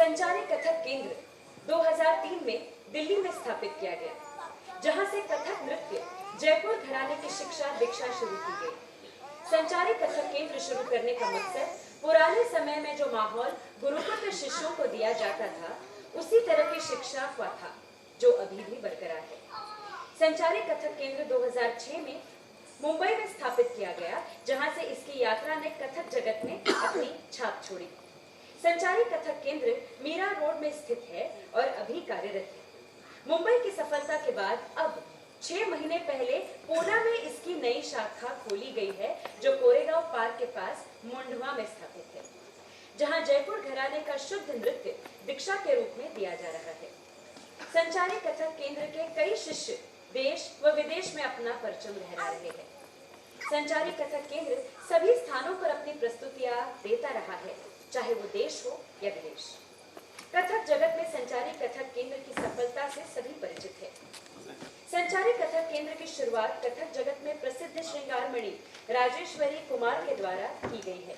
संचारी कथक केंद्र 2003 में दिल्ली में स्थापित किया गया, जहां से कथक नृत्य जयपुर घराने की शिक्षा दीक्षा शुरू की गई। संचारी कथक केंद्र शुरू करने का मकसद पुराने समय में जो माहौल गुरुकुल के शिष्यों को दिया जाता था, उसी तरह की शिक्षा का था, जो अभी भी बरकरार है। संचारी कथक केंद्र 2006 में मुंबई में स्थापित किया गया, जहां से इसकी यात्रा ने कथक जगत में अपनी छाप छोड़ी। संचारी कथक केंद्र मीरा रोड में स्थित है और अभी कार्यरत है। मुंबई की सफलता के बाद अब 6 महीने पहले पूना में इसकी नई शाखा खोली गई है, जो कोरेगांव पार्क के पास मुंडवा में स्थापित है, जहां जयपुर घराने का शुद्ध नृत्य दीक्षा के रूप में दिया जा रहा है। संचारी कथक केंद्र के कई शिष्य देश व विदेश में अपना परचम लहरा रहे हैं। संचारी कथक केंद्र सभी स्थानों पर अपनी प्रस्तुतियां देता रहा है, चाहे वो देश हो या विदेश। कथक जगत में संचारी कथक केंद्र की सफलता से सभी परिचित है। संचारी कथक केंद्र की शुरुआत कथक जगत में प्रसिद्ध श्रृंगारमणि राजेश्वरी कुमार के द्वारा की गई है।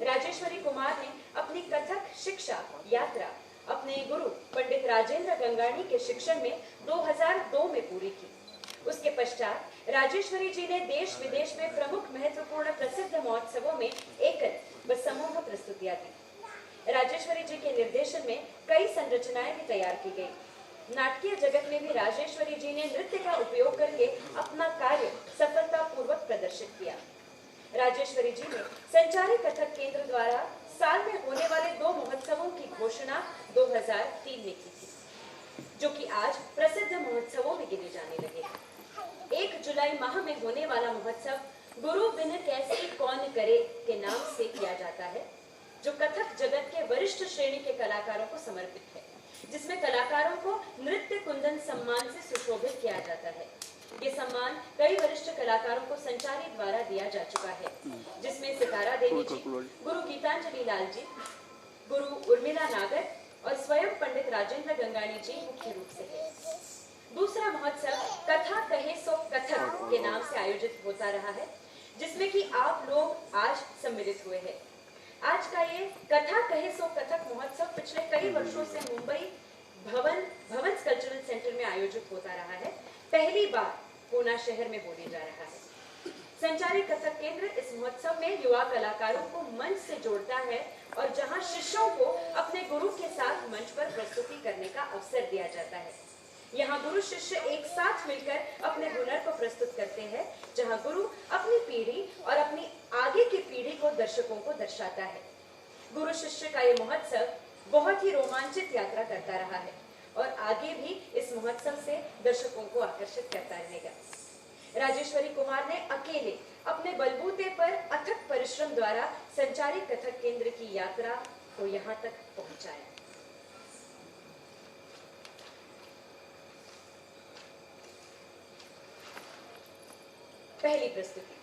राजेश्वरी कुमार ने अपनी कथक शिक्षा यात्रा अपने गुरु पंडित राजेंद्र गंगाणी के शिक्षण में 2002 में पूरी की। उसके पश्चात राजेश्वरी जी ने देश विदेश में प्रमुख महत्वपूर्ण प्रसिद्ध महोत्सवों में एकल व समूह प्रस्तुतियां दी। राजेश्वरी जी के निर्देशन में कई संरचनाएं भी तैयार की गई। नाटकीय जगत में भी राजेश्वरी जी ने नृत्य का उपयोग करके अपना कार्य सफलतापूर्वक प्रदर्शित किया। राजेश्वरी जी ने संचारी कथक केंद्र द्वारा साल में होने वाले 2 महोत्सवों की घोषणा 2003 में की थी, जो कि आज प्रसिद्ध महोत्सवों में गिने जाने लगे हैं। 1 जुलाई माह में होने वाला महोत्सव गुरु बिन कैसे कौन करे के नाम से किया जाता है, जो कथक जगत के वरिष्ठ श्रेणी के कलाकारों को समर्पित है, जिसमें कलाकारों को नृत्य कुंदन सम्मान से सुशोभित किया जाता है। ये सम्मान कई वरिष्ठ कलाकारों को संचारी द्वारा दिया जा चुका है, जिसमें सितारा देवी जी, गुरु गीतांजलि लाल जी, गुरु उर्मिला नागर और स्वयं पंडित राजेंद्र गंगाणी जी मुख्य रूप से है। दूसरा महोत्सव कथा कहे सो कथक के नाम से आयोजित होता रहा है, जिसमें कि आप लोग आज सम्मिलित हुए हैं। आज का ये कथा कहे सो कथक महोत्सव पिछले कई वर्षों से मुंबई भवंस कल्चरल सेंटर में आयोजित होता रहा है। पहली बार पूना शहर में होने जा रहा है। संचारी कथक केंद्र इस महोत्सव में युवा कलाकारों को मंच से जोड़ता है और जहां शिष्यों को अपने गुरु के साथ मंच पर प्रस्तुति करने का अवसर दिया जाता है। यहाँ गुरु शिष्य एक साथ मिलकर अपने हुनर को प्रस्तुत करते हैं, जहां गुरु अपनी पीढ़ी और अपनी आगे की पीढ़ी को दर्शकों को दर्शाता है। गुरु शिष्य का ये महोत्सव बहुत ही रोमांचित यात्रा करता रहा है और आगे भी इस महोत्सव से दर्शकों को आकर्षित करता रहेगा। राजेश्वरी कुमार ने अकेले अपने बलबूते पर अथक परिश्रम द्वारा संचारी कथक केंद्र की यात्रा को यहाँ तक पहुंचाया। पहली प्रस्तुति।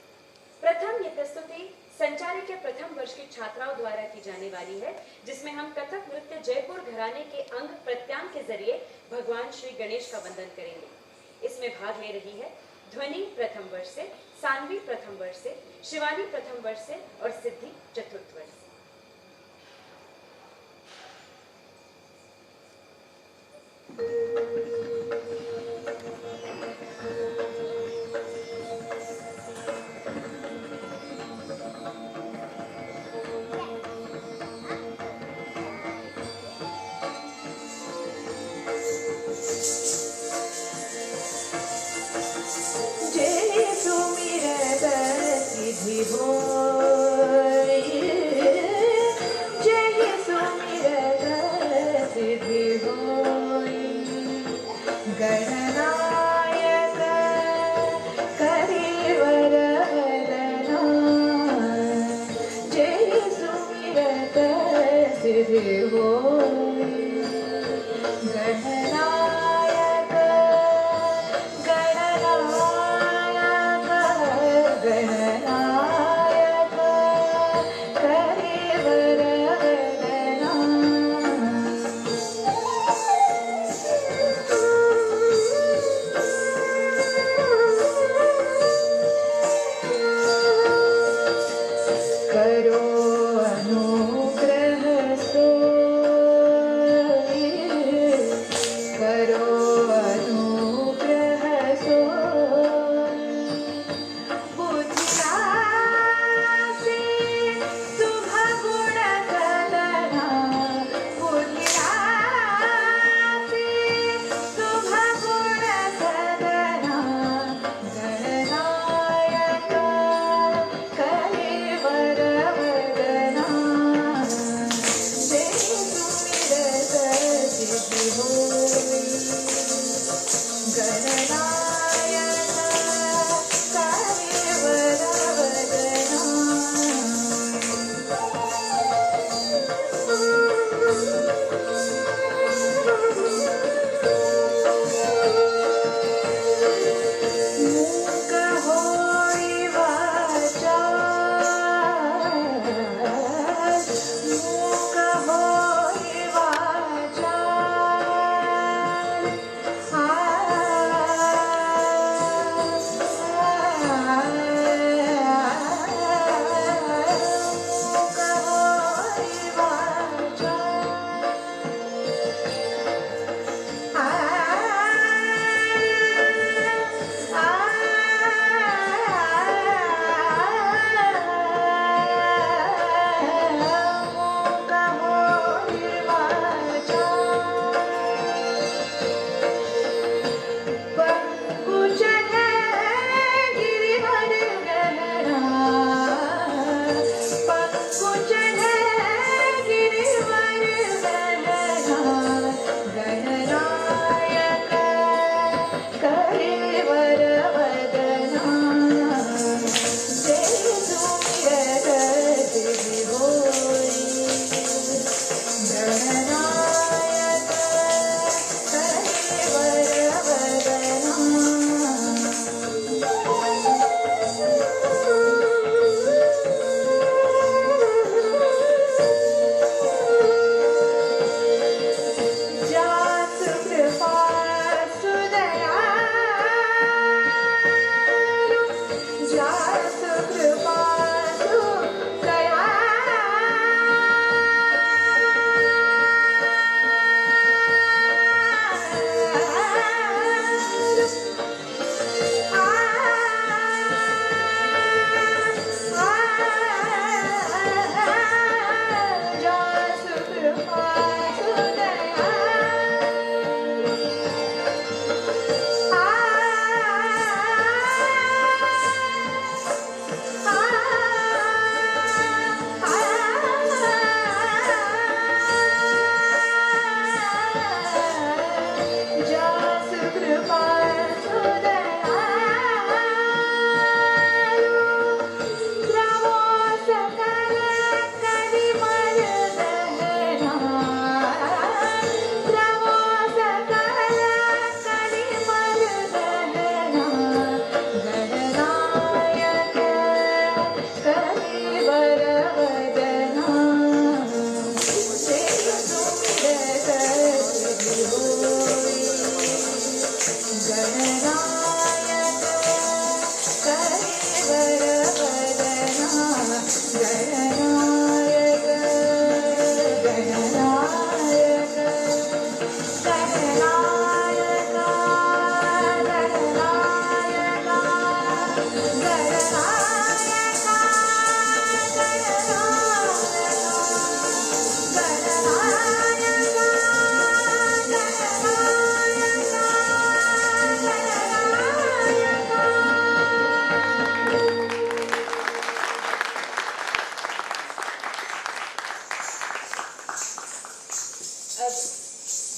प्रथम ये प्रस्तुति संचारी के प्रथम वर्ष की छात्राओं द्वारा की जाने वाली है, जिसमें हम कथक नृत्य जयपुर घराने के अंग प्रत्यांग के जरिए भगवान श्री गणेश का वंदन करेंगे। इसमें भाग ले रही है ध्वनि प्रथम वर्ष से, सान्वी प्रथम वर्ष से, शिवानी प्रथम वर्ष से और सिद्धि चतुर्थ वर्ष से। करो अनुग्रह सो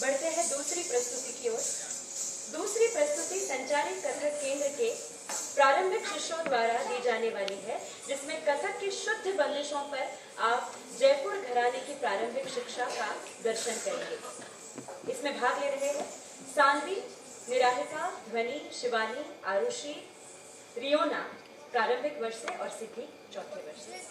बढ़ते हैं दूसरी प्रस्तुति की ओर। दूसरी प्रस्तुति संचारी कथक केंद्र के प्रारंभिक शिष्यों द्वारा दी जाने वाली है, जिसमें कथक की शुद्ध बंदिशों पर आप जयपुर घराने की प्रारंभिक शिक्षा का दर्शन करेंगे। इसमें भाग ले रहे हैं सानवी, निराहिका, ध्वनि, शिवानी, आरुषि, रियोना प्रारंभिक वर्ष से और सिद्धि चौथे वर्ष से।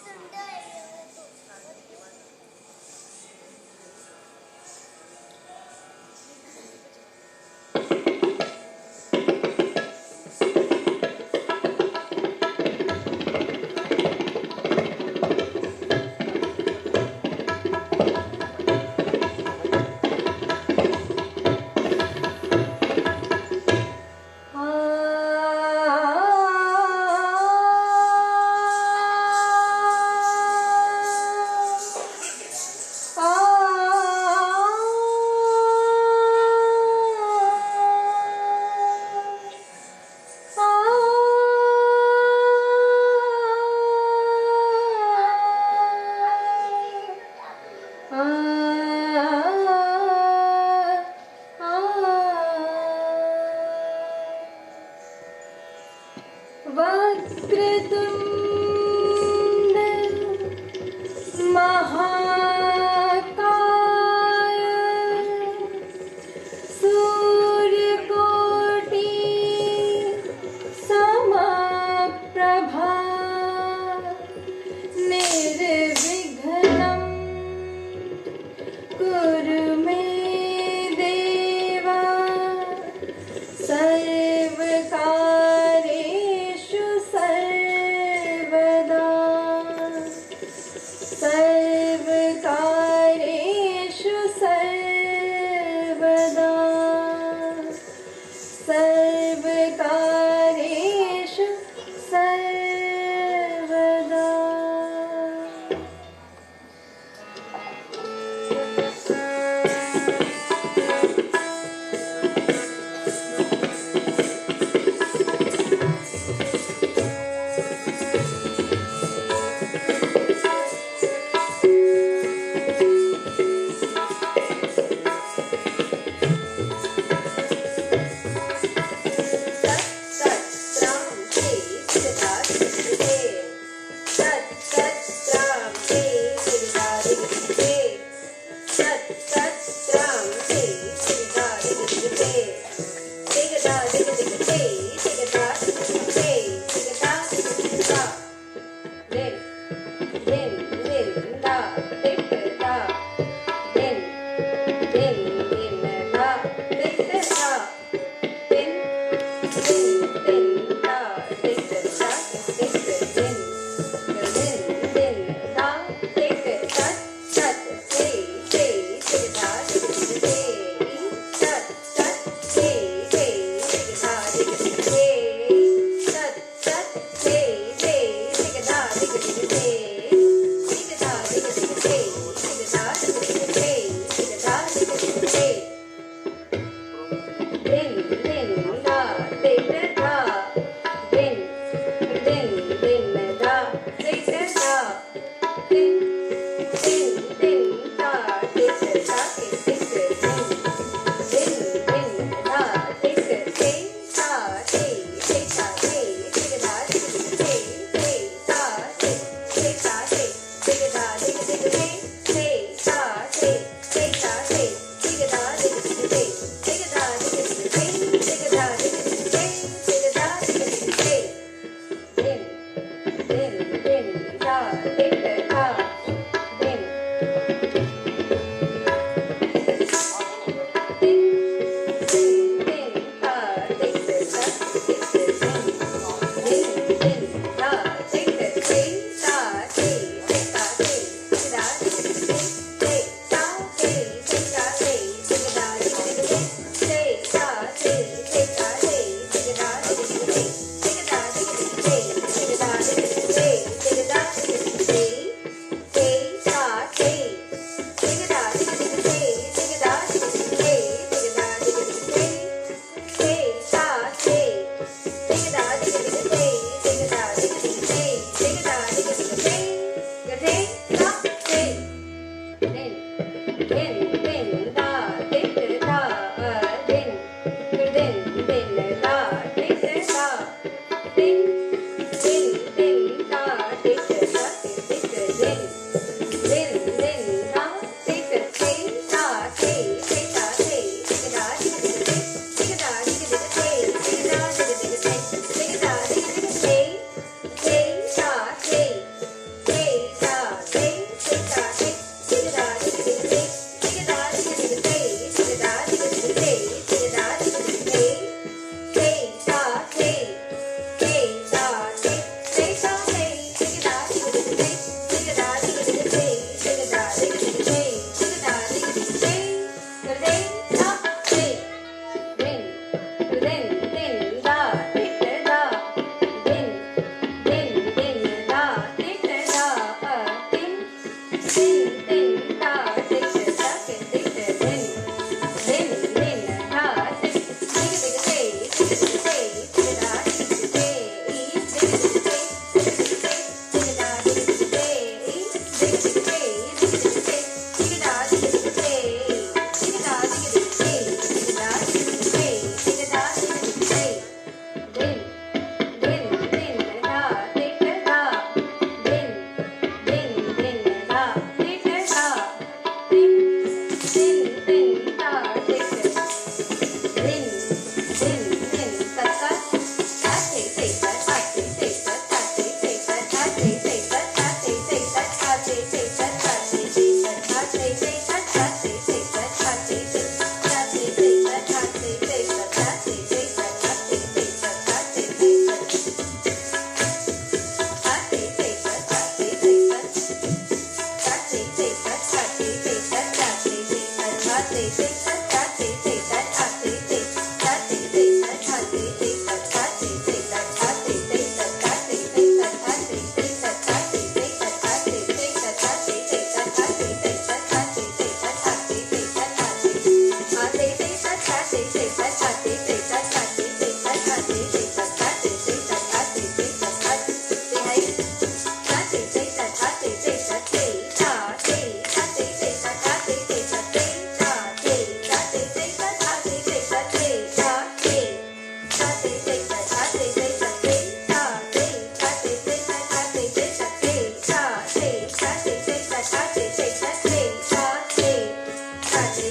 कथक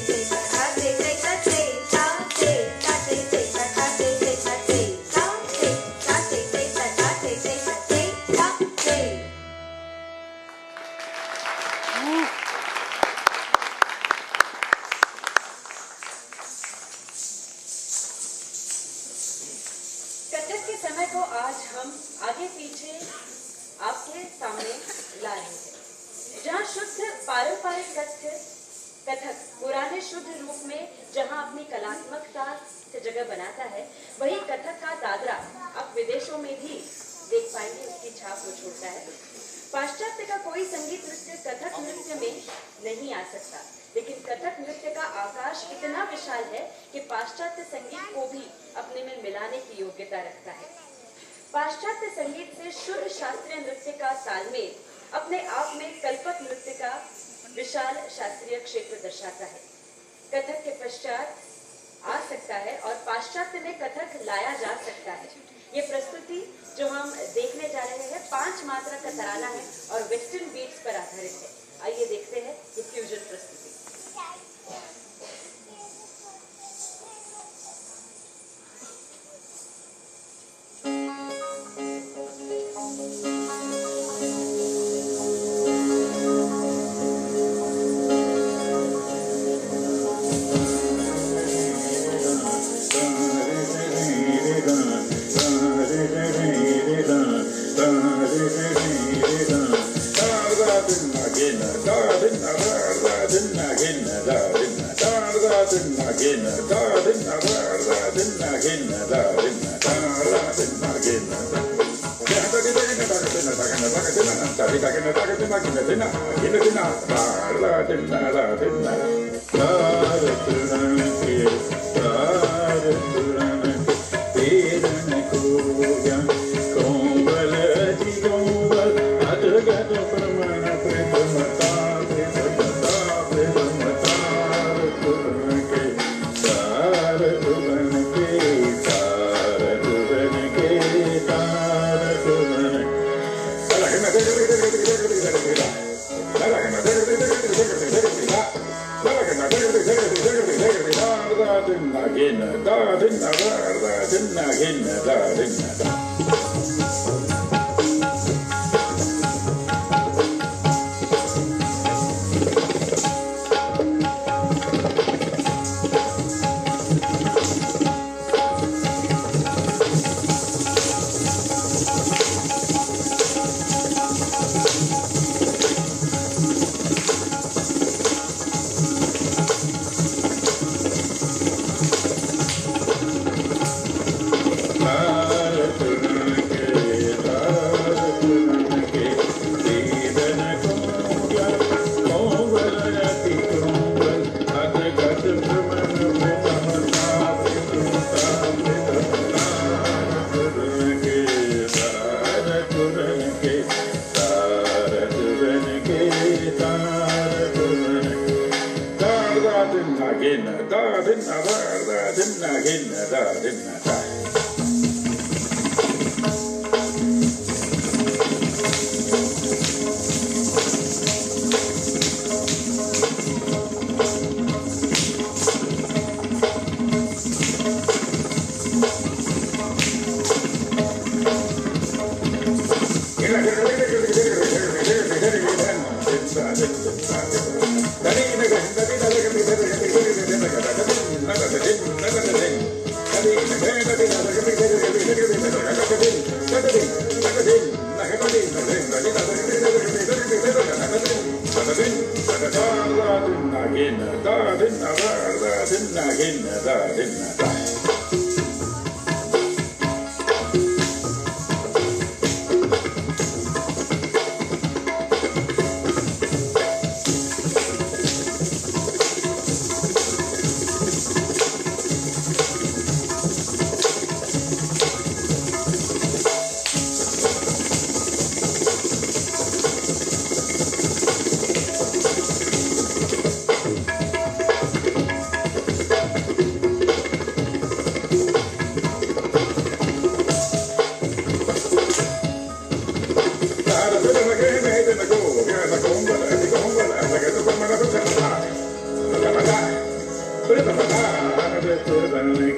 के समय को आज हम आगे पीछे आपके सामने ला रहे हैं, जहाँ शुद्ध पारंपरिक कथक पुराने शुद्ध रूप में जहाँ अपनी कलात्मकता से जगह बनाता है, वही कथक का दादरा आप विदेशों में भी देख पाएंगे, उसकी छाप वो छोड़ता है। पाश्चात्य का कोई संगीत नृत्य कथक नृत्य में नहीं आ सकता, लेकिन कथक नृत्य का आकाश इतना विशाल है कि पाश्चात्य संगीत को भी अपने में मिलाने की योग्यता रखता है। पाश्चात्य संगीत से शुद्ध शास्त्रीय नृत्य का तालमेल अपने आप में कल्पक नृत्य का विशाल शास्त्रीय क्षेत्र दर्शाता है। कथक के पश्चात आ सकता है और पाश्चात्य में कथक लाया जा सकता है। ये प्रस्तुति जो हम देखने जा रहे हैं 5 मात्रा का तराना है और वेस्टर्न बीट्स पर आधारित है। आइए देखते हैं ये फ्यूजन प्रस्तुति।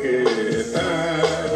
के